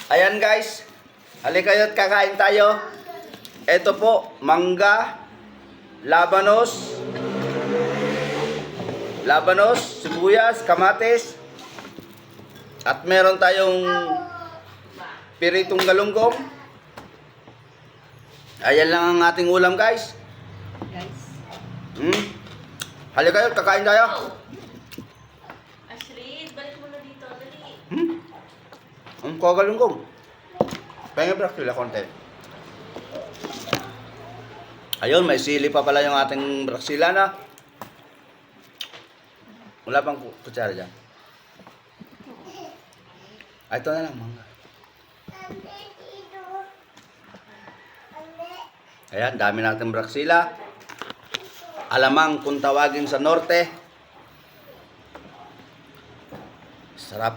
Ayan guys, halika kayo't kakain tayo. Ito po, mangga, labanos, sibuyas, kamatis, at meron tayong piritong galunggong. Ayan lang ang ating ulam guys. Halika kayo't kakain tayo. Ashley, balik mo na dito. Dali. Ang kagalunggong. Pengen brak sila konti. Ayun, may sili pa pala yung ating braksila na. Wala pang kutsara dyan. Ay, ito na lang, mangga. Ayan, dami natin braksila. Alamang kung tawagin sa norte. Sarap.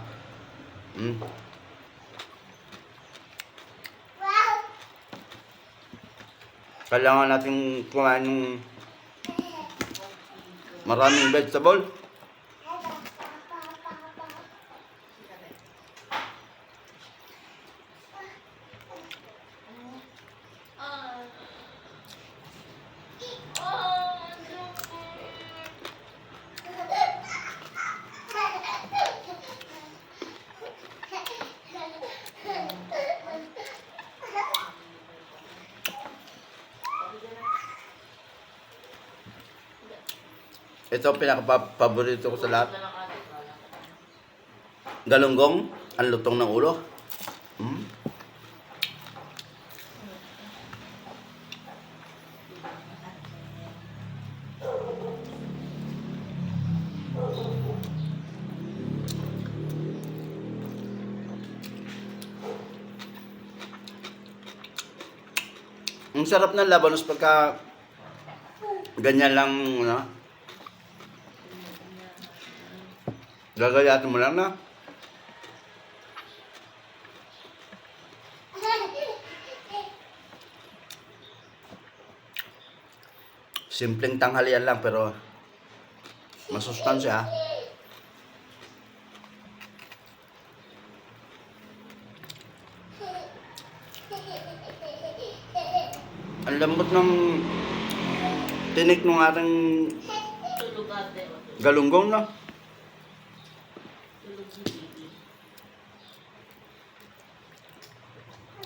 Kailangan natin kumain ng maraming vegetable. Ito ang pinaka-paborito ko sa lahat. Galunggong, ang lutong ng ulo. Ang sarap ng labanos pagka ganyan lang, no? Gagayatin mo lang na. Simpleng tanghalian lang pero masustansya. Ang lambot ng tinik ng ating galunggong, no?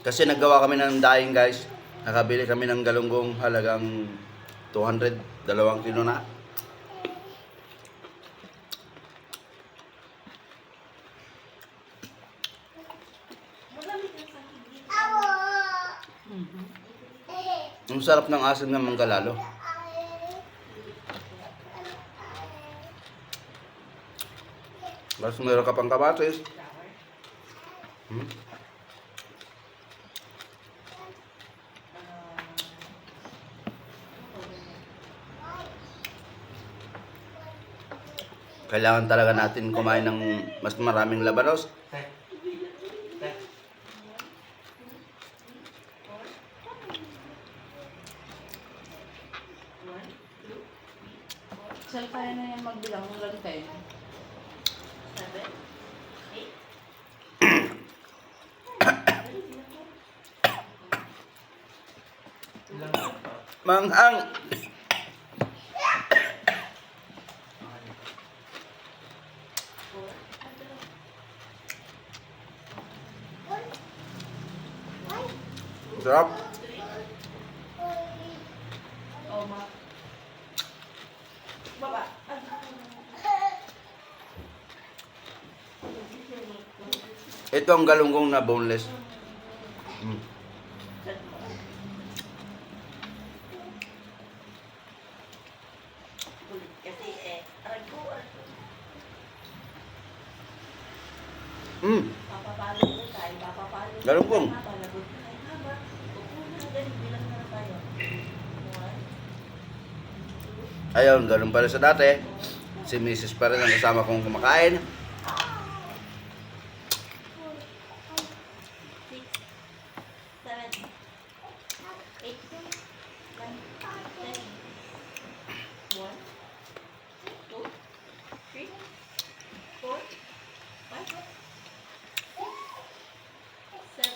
Kasi naggawa kami ng daing guys. Nakabili kami ng galunggong halagang 200, 2 kilo na. Ang sarap ng asim ng mangga lalo. Tapos meron ka pang kamatis. Kailangan talaga natin kumain ng mas maraming labanos. Sal, kaya na yan magbilang ng lagay. 7, 8. Manghang! Sarap. Oh, ma. Baba. Ito ang galunggong na boneless. Kasi aray ko. Papapalo ko tayo. Papapalo. Galunggong. Papalagot tayo. Haba. Bilang na tayo. 1, Ayun, ganun pala sa dati. Si Mrs. pa rin ang kasama kong kumakain. 6, 7, 8, 9, 10, 1, 2, 3, 4, 5, 6, 7,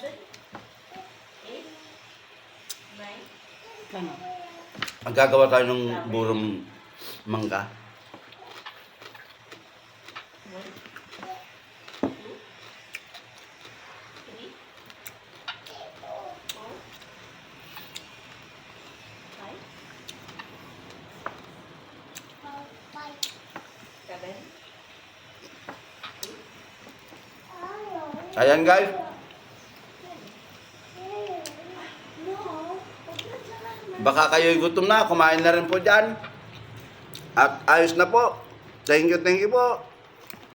Ano? Magagawa tayo ng burong mangga. Ayan guys. Baka kayo'y gutom na, kumain na rin po dyan. At ayos na po. Thank you po.